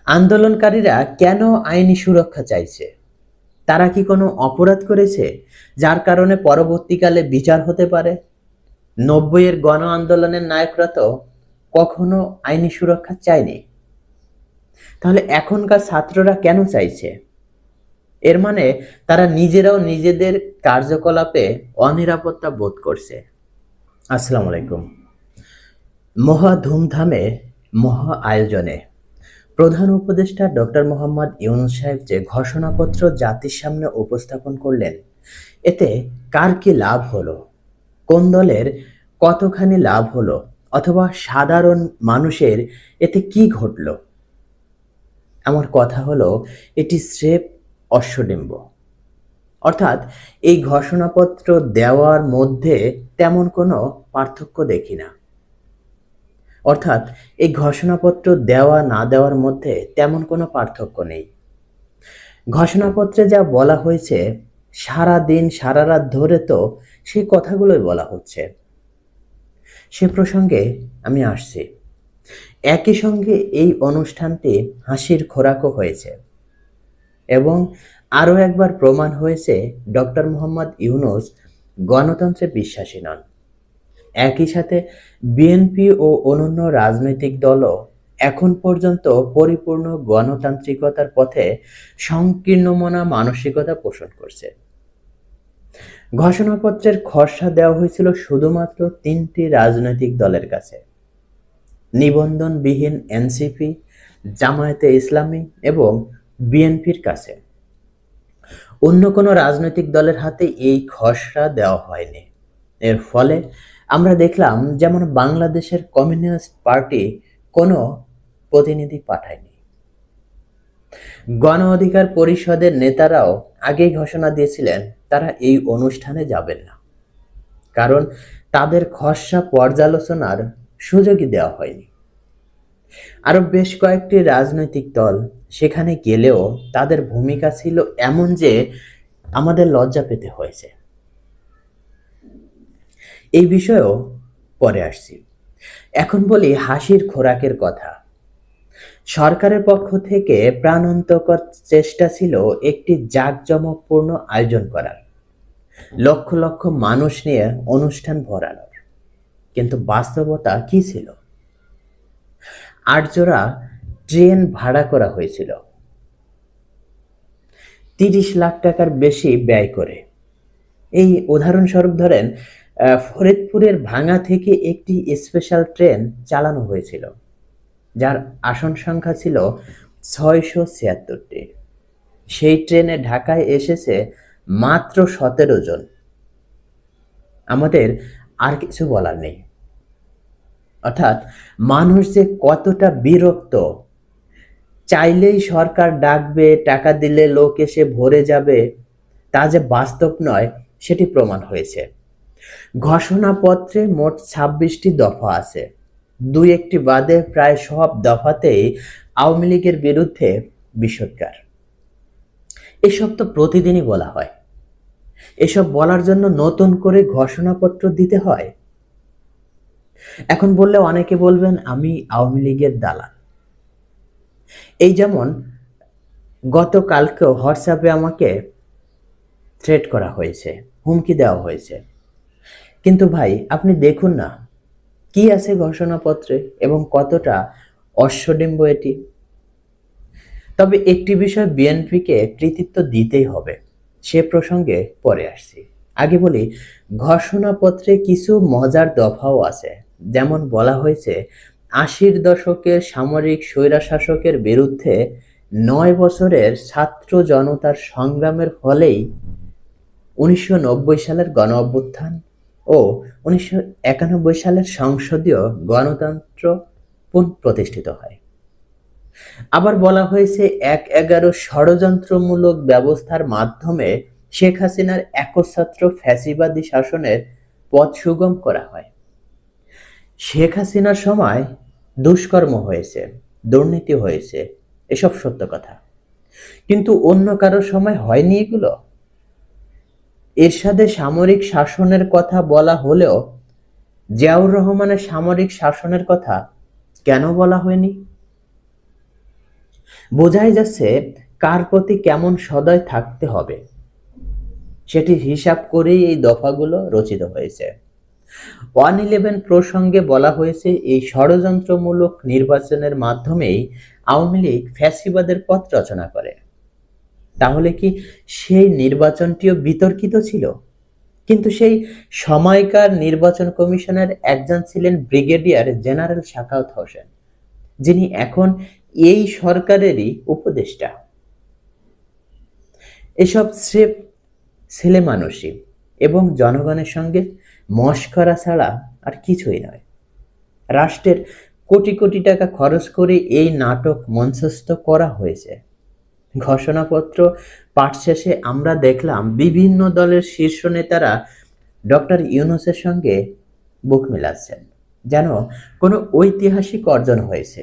আন্দোলনকারীরা কেন আইনি সুরক্ষা চাইছে? তারা কি কোনো অপরাধ করেছে যার কারণে পরবর্তীকালে বিচার হতে পারে? ৯০-এর গণ আন্দোলনের নায়করা তো কখনো আইনি সুরক্ষা চায়নি। তাহলে এখনকার ছাত্ররা কেন চাইছে? এর মানে তারা নিজেরাও নিজেদের কার্যকলাপে অনিরাপত্তা বোধ করছে। আসসালামু আলাইকুম। মহা ধুমধামে, মহা আয়োজনে প্রধান উপদেষ্টা ডক্টর মোহাম্মদ ইউনূস সাহেব যে ঘোষণাপত্র জাতির সামনে উপস্থাপন করলেন, এতে কার কি লাভ হলো, কোন দলের কতখানি লাভ হলো, অথবা সাধারণ মানুষের এতে কি ঘটলো? আমার কথা হলো, এটি স্রেফ অশ্বডিম্ব। অর্থাৎ এই ঘোষণাপত্র দেওয়ার মধ্যে তেমন কোনো পার্থক্য দেখি না। অর্থাৎ এই ঘোষণাপত্র দেওয়া না দেওয়ার মধ্যে তেমন কোনো পার্থক্য নেই। ঘোষণাপত্রে যা বলা হয়েছে, সারা দিন সারা রাত ধরে তো সেই কথাগুলোই বলা হচ্ছে। সে প্রসঙ্গে আমি আসছি। একই সঙ্গে এই অনুষ্ঠানটি হাসির খোরাকও হয়েছে এবং আরও একবার প্রমাণ হয়েছে ডক্টর মোহাম্মদ ইউনূস গণতন্ত্রে বিশ্বাসী নন। একই সাথে বিএনপি ও অন্যান্য রাজনৈতিক দলও এখন পর্যন্ত পরিপূর্ণ গণতান্ত্রিকতার পথে সংকীর্ণমনা মানসিকতা পোষণ করছে। ঘোষণাপত্রের খসড়া দেওয়া হয়েছিল শুধুমাত্র ৩টি রাজনৈতিক দলের কাছে: নিবন্ধনবিহীন এনসিপি, জামায়াতে ইসলামী এবং বিএনপির কাছে। অন্য কোনো রাজনৈতিক দলের হাতে এই খসড়া দেওয়া হয়নি। এর ফলে আমরা দেখলাম, যেমন বাংলাদেশের কমিউনিস্ট পার্টি কোনো প্রতিনিধি পাঠায়নি। গণ অধিকার পরিষদের নেতারাও আগেই ঘোষণা দিয়েছিলেন তারা এই অনুষ্ঠানে যাবেন না, কারণ তাদের খসড়া পর্যালোচনার সুযোগই দেওয়া হয়নি। আরো বেশ কয়েকটি রাজনৈতিক দল সেখানে গেলেও তাদের ভূমিকা ছিল এমন যে আমাদের লজ্জা পেতে হয়েছে। এই বিষয়েও পরে আসছি। এখন বলি হাসির খোরাকের কথা। সরকারের পক্ষ থেকে প্রাণান্তকর চেষ্টা ছিল একটি জাঁকজমকপূর্ণ আয়োজন করার, লক্ষ লক্ষ মানুষ নিয়ে অনুষ্ঠান ভরানোর। কিন্তু বাস্তবতা কি ছিল? ৮ জোড়া ট্রেন ভাড়া করা হয়েছিল ৩০ লাখ টাকার বেশি ব্যয় করে। এই উদাহরণস্বরূপ ধরেন, ফরিদপুরের ভাঙ্গা থেকে একটি স্পেশাল ট্রেন চালানো হয়েছিল, যার আসন সংখ্যা ছিল ৬৭৬টি। সেই ট্রেনে ঢাকায় এসেছে মাত্র ১৭ জন। আমাদের আর কিছু বলার নেই। অর্থাৎ মানুষ যে কতটা বিরক্ত, চাইলেই সরকার ডাকবে, টাকা দিলে লোক এসে ভরে যাবে, তা যে বাস্তব নয় সেটি প্রমাণ হয়েছে। ঘোষণাপত্রে মোট ২৬টি দফা আছে। ২-১টি বাদে প্রায় সব দফাতেই আওয়ামী লীগের বিরুদ্ধে বিষোদ্গার। এসব তো প্রতিদিনই বলা হয়। এসব বলার জন্য নতুন করে ঘোষণাপত্র দিতে হয়? এখন বললে অনেকে বলবেন আমি আওয়ামী লীগের দালাল। এই যেমন গতকালকেও হোয়াটসঅ্যাপে আমাকে থ্রেট করা হয়েছে, হুমকি দেওয়া হয়েছে। কিন্তু ভাই, আপনি দেখুন না কি আছে ঘোষণাপত্রে এবং কতটা অশ্বডিম্ব এটি। তবে একটি বিষয় বিএনপিকে কৃতিত্ব দিতেই হবে, সে প্রসঙ্গে পরে আসছি। আগে বলি, ঘোষণাপত্রে কিছু মজার দফাও আছে। যেমন বলা হয়েছে, ৮০-র দশকের সামরিক স্বৈরশাসকের বিরুদ্ধে ৯ বছরের ছাত্র জনতার সংগ্রামের ফলেই ১৯৯০ সালের গণ অভ্যুত্থান ও ১৯৯১ সালের সংসদীয় গণতন্ত্র পুনঃপ্রতিষ্ঠিত হয়। আবার বলা হয়েছে, ১/১১ ষড়যন্ত্রমূলক ব্যবস্থার মাধ্যমে শেখ হাসিনার একচ্ছত্র ফ্যাসিবাদী শাসনের পথ সুগম করা হয়। শেখ হাসিনার সময় দুষ্কর্ম হয়েছে, দুর্নীতি হয়েছে, এসব সত্য কথা। কিন্তু অন্য কারোর সময় হয়নি এগুলো? এরশাদের সামরিক শাসনের কথা বলা হলেও জিয়াউর রহমানের সামরিক শাসনের কথা কেন বলা হয়নি? বোঝাই যাচ্ছে কার প্রতি কেমন সদয় থাকতে হবে সেটির হিসাব করেই এই দফাগুলো রচিত হয়েছে। 111 প্রসঙ্গে বলা হয়েছে এই ষড়যন্ত্রমূলক নির্বাচনের মাধ্যমেই আওয়ামী লীগ ফ্যাসিবাদের পথ রচনা করে। তাহলে কি সেই নির্বাচনটিও বিতর্কিত ছিল? কিন্তু সেই সময়কার নির্বাচন কমিশনের একজন ছিলেন ব্রিগেডিয়ার জেনারেল সাখাওয়াত হোসেন, যিনি এখন এই সরকারেরই উপদেষ্টা। এসব স্রেফ ছেলে মানুষই এবং জনগণের সঙ্গে মশকরা ছাড়া আর কিছুই নয়। রাষ্ট্রের কোটি কোটি টাকা খরচ করে এই নাটক মঞ্চস্থ করা হয়েছে। ঘোষণাপত্র পাঠ শেষে আমরা দেখলাম বিভিন্ন দলের শীর্ষ নেতারা ডক্টর ইউনূসের সঙ্গে বুক মেলাচ্ছেন, যেন কোনো ঐতিহাসিক অর্জন হয়েছে।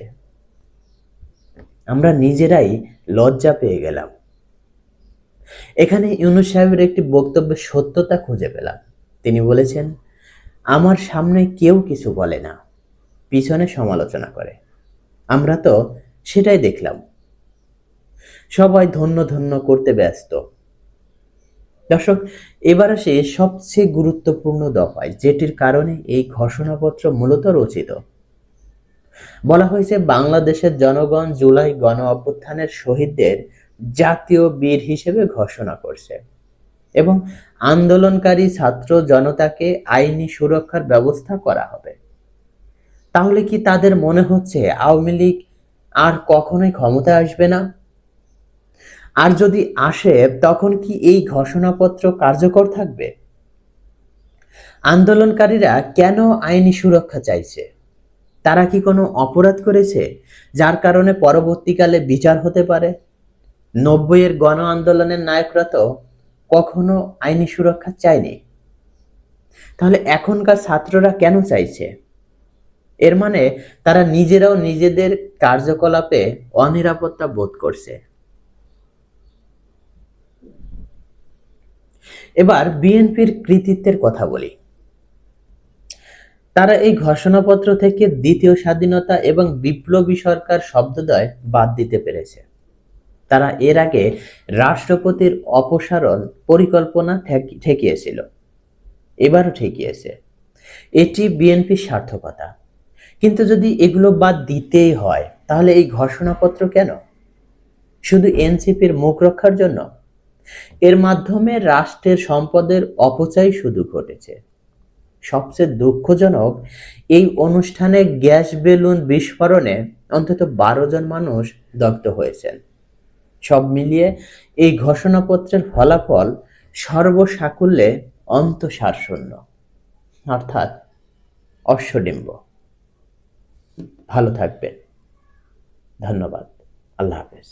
আমরা নিজেরাই লজ্জা পেয়ে গেলাম। এখানে ইউনূস সাহেবের একটি বক্তব্যের সত্যতা খুঁজে পেলাম। তিনি বলেছেন, আমার সামনে কেউ কিছু বলে না, পিছনে সমালোচনা করে। আমরা তো সেটাই দেখলাম। সবাই ধন্য ধন্য করতে ব্যস্ত। দর্শক, এবার আসে সবচেয়ে গুরুত্বপূর্ণ দফায়, যেটির কারণে এই ঘোষণাপত্র মূলত রচিত। বলা হয়েছে বাংলাদেশের জনগণ জুলাই গণ অভ্যুত্থানের শহীদদের জাতীয় বীর হিসেবে ঘোষণা করছে এবং আন্দোলনকারী ছাত্র জনতাকে আইনি সুরক্ষার ব্যবস্থা করা হবে। তাহলে কি তাদের মনে হচ্ছে আওয়ামী লীগ আর কখনোই ক্ষমতায় আসবে না? আর যদি আসে, তখন কি এই ঘোষণাপত্র কার্যকর থাকবে? আন্দোলনকারীরা কেন আইনি সুরক্ষা চাইছে? তারা কি কোনো অপরাধ করেছে যার কারণে পরবর্তীকালে বিচার হতে পারে? 90-এর গণ আন্দোলনের নায়করা তো কখনো আইনি সুরক্ষা চায়নি। তাহলে এখনকার ছাত্ররা কেন চাইছে? এর মানে তারা নিজেরাও নিজেদের কার্যকলাপে অনিরাপত্তা বোধ করছে। এবার বিএনপির কৃতিত্বের কথা বলি। তারা এই ঘোষণাপত্র থেকে দ্বিতীয় স্বাধীনতা এবং বিপ্লবী সরকার শব্দদ্বয় বাদ দিতে পেরেছে। তারা এর আগে রাষ্ট্রপতির অপসারণ পরিকল্পনা ঠেকিয়েছিল, এবারও ঠেকিয়েছে। এটি বিএনপির সার্থকতা। কিন্তু যদি এগুলো বাদ দিতেই হয়, তাহলে এই ঘোষণাপত্র কেন? শুধু এনসিপির মুখ রক্ষার জন্য? এর মাধ্যমে রাষ্ট্রের সম্পদের অপচয় শুধু ঘটেছে। সবচেয়ে দুঃখজনক, এই অনুষ্ঠানে গ্যাস বেলুন বিস্ফোরণে অন্তত 12 জন মানুষ দগ্ধ হয়েছেন। সব মিলিয়ে এই ঘোষণাপত্রের ফলাফল সর্বসাকুল্যে অন্তঃসারশূন্য, অর্থাৎ অশ্বডিম্ব। ভালো থাকবেন। ধন্যবাদ। আল্লাহ হাফেজ।